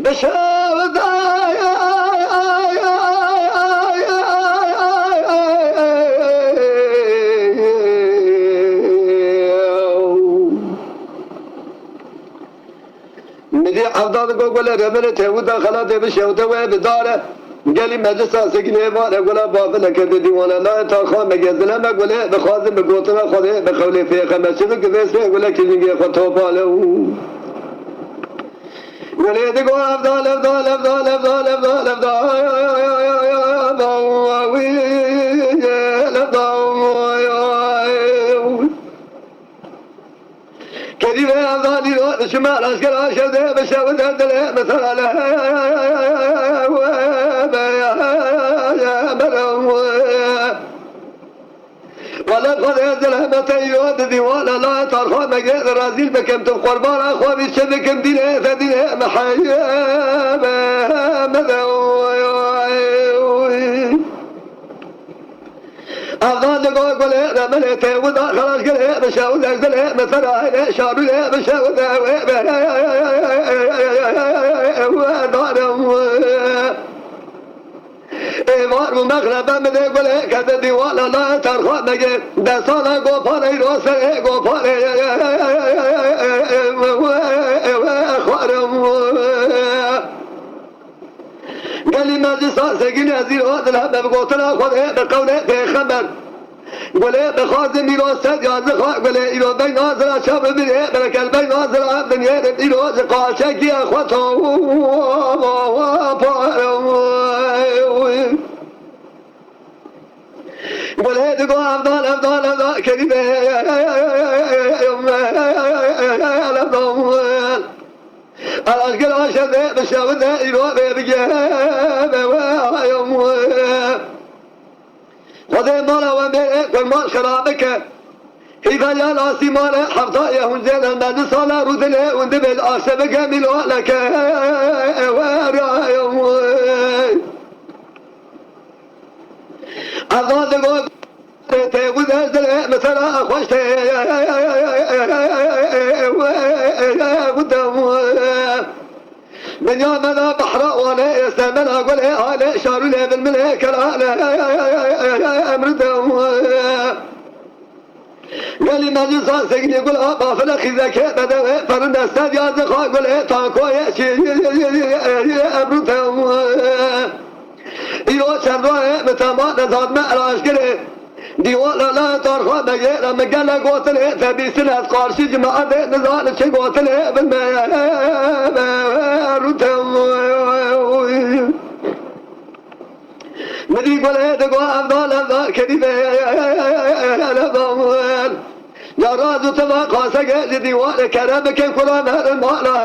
بشود میدی عبدال گل رمل تهودا خلاده بشوده و بداره گلی مجلس سگنه واره گلا بابل کرده دیوانه لا تا خام مگزله مگله بخواد بگوتنا خوده بخوله فیقه مسجد که بسه گله که میگه خود تو باله گله دیگو عبدال عبدال عبدال عبدال عبدال كريم أفضل رو شمال أشكال أشهد بشهود الدليل مثلا ولا قد يزل متيود ديوان لا ترخى مجد رازيل بكم تقربان أخوة بشبكم دينه فدينه محيا أفضل قول رمل تهود خلاص قله بشهود أجدله مثلا شارله بشهود ایوار و مغربه مده گله کده دیوالا لا ترخواه مگه دستانا گوپانه روسه گوپانه خوارم قالی مجلسا سگین ازیر آدل همه بگوتنا خوده بقوله پیخمبر گله بخواز میراست یازه خواه گله ایرو بین آزرا شب میره برکل بین آزرا دنیه ایرو قالچکی خواه گله دگو افضال افضال افضال کریمه الاشکال آشده بشوده ایرو بگه خده مالا و میره کن مال خرابه که حیفه یا لاسی مال حفظه یه هنجه نمده سالا رو دله اونده بل آشبه کمیل لکه افضال دگو تهود ازدله مثلا خوشته من يوم انا بحرق وانا يستعمل اقول ايه شاروا لي بالملك امرتهم قال لي ما جزا سجني يقول ابا فلك اذا كذا فرن استاذ يا زخا يقول ايه تاكو امرتهم يو شروا متما نزاد ما الاشكره دیوال لا ترخوا مگه مگه گوتله تبیسل از قارشی جماعت نزال چه گوتله روتم مدی گله دگو افضال افضال کدیبه الافضال یا رازو تبا قاسه گه دیوال کرم که کلان هر مالا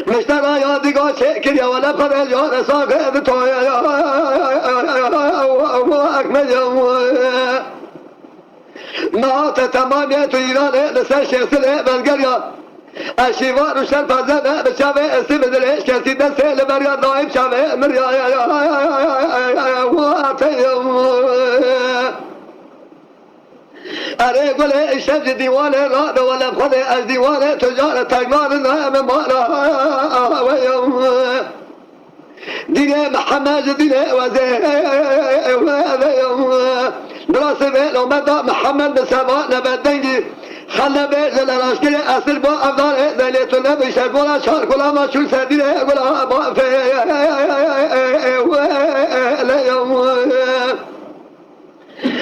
مشترا یا دیگاه شکل یا ولا قبل یا رساقه بطایا اکمل یا نهات تمامیه تو ایرانه لسه شخصله بلگریا اشیوار و شرف زنه بشاوه اسم دلش کسی دسته لبریا نایم شاوه مریا اره گله شمس دیوانه راد ولم خود از دیوانه تجارت تگمان نام مالا دیگه محمد دیگه وزه دراسه به اومد محمد به سما نبدنگی خلا به زلالاشکری اصل با افضال دلیتونه بشه گلا چار گلا ما چون سدیره گلا با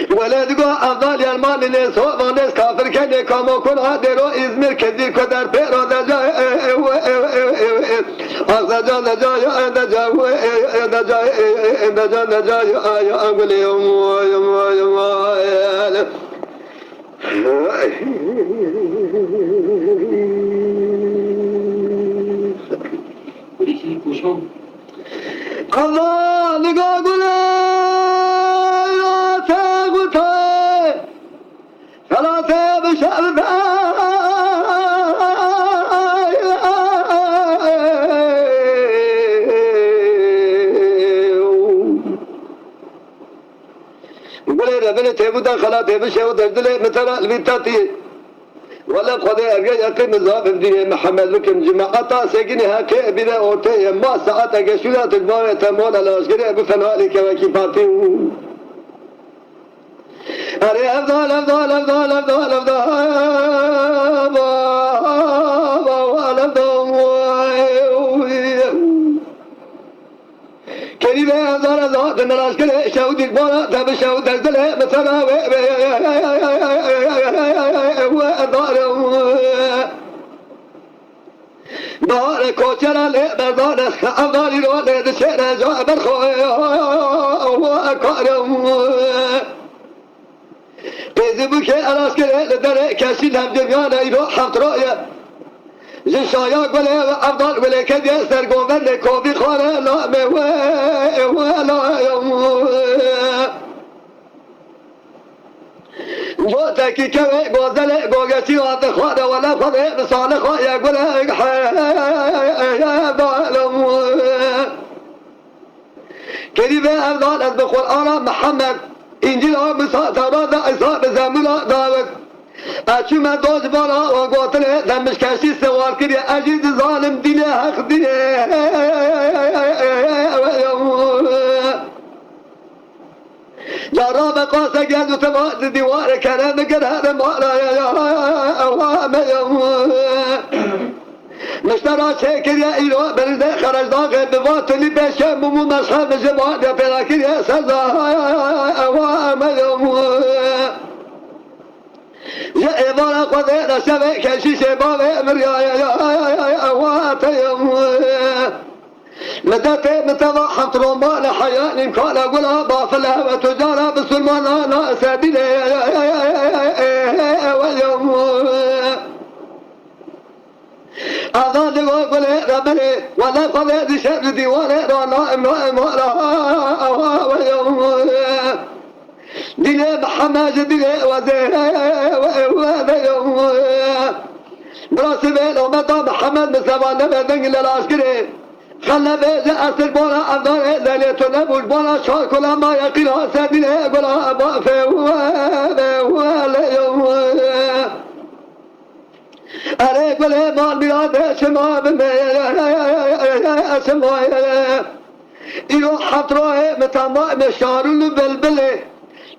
ولدگو افضل یلمان نیست و نیست کافر کنی کامو کن درو ازمیر کدی کدر پیرو دجا دجا دجا دجا دجا یا انگلی Allah nigah gule ثلاثة بشهر بله ربنا تبودا خلا تبشة ودردله مثلا البيتاتي ولا خدا ارجع يقين مذهب دين محمد لكم جماعة سجني هكي بلا أوتي ما ساعات أجسولا تجمع تمول الأشجار بفنالك وكيفاتي أري أفضل أفضل أفضل أفضل كريمة أفضل أفضل من الأشجار شهود البارة تب شهود الزلة مثلا دار کوچر لی بردار افضالی رو دید شعر جا برخواه کارم بیزی بو که اراز کرده داره کسی لم جریان ایرو حفت رویه جشایا گله و افضال گله کدیه سرگوند کوبی خانه لامه و لایم جو تکی که گوزل گوگسی آت خواده ولا خواده بسال خواهی گله حیادالم کریب افضال از بقرآن محمد انجیل آمسا تورات عیسی بزمون داود اچوم دوز بالا و گوتل دمش کشی سوار کری عجیز ظالم دینه حق دینه جراب قاسه گل و تباد دیوار کرم گرهر مالا مشترا چکریه ایرو برده خرج داغه بواتلی بشه ممو مشخب جباد یا پیراکریه سزا یا ایوان خوده نشوه کشیش بابه مریای مدت متوا حمت رومان حياة إمكان أقولها باطلة وتجارة بسلمان أنا سبيلة واليوم أذان يقول ربنا ولا قضاء شر ديوانه رانا نائم واليوم دين محمد دين واليوم براسبه لو مدى محمد مسلمان نبدن للعسكري خلا بيز أصل بولا أفضل ذلك نبول بولا شاك ولا ما يقيل سبيل ولا أبا ولا يوم أريك ولا ما بلاد سما سما إلو حطره متما مشار البلبلة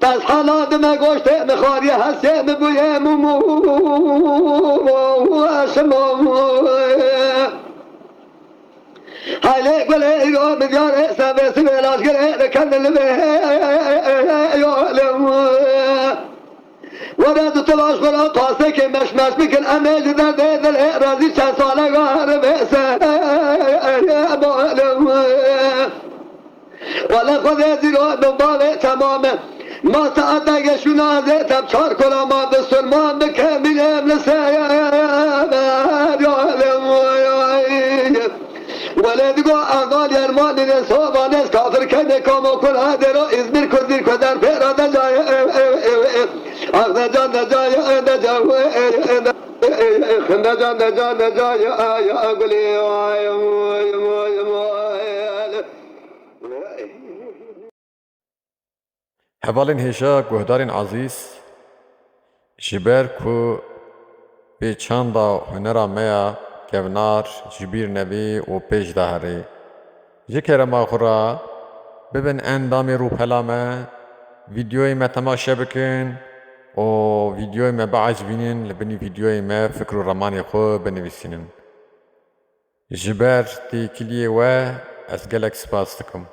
تسحنا دم قشت مخاري هسه ببويه مو سما هاي قولي يو مليار سبع سبع كده كان اللي يعلم ولا تطلعش ولا قاسك مش بكل أمل ذا راضي شاسالة غارب يا معلم ولا خذ زيرو ببالي تماما ما تعدى شنا زي تبشر كل ما بسلمان بكامل نسايا يعلم ولد گو اغال یرمان نسوب آنس کافر کنه کامو کل هده رو ازمیر کردیر کدر پیراده جای اغده جان جای خنده جان جای اگلی حوالین هیشا گهدارین عزیز جبر کو به چاندا هنرا میا کونار جبیر نبی و پیش دهری جکر ما خورا ببین اندامی رو پلامه ویدیوی ما تماشا بکن و ویدیوی ما بعض بینین لبنی ویدیوی ما فکر و رمانی خو بنویسینن جبر تی کلیه و از گلک سپاس دکم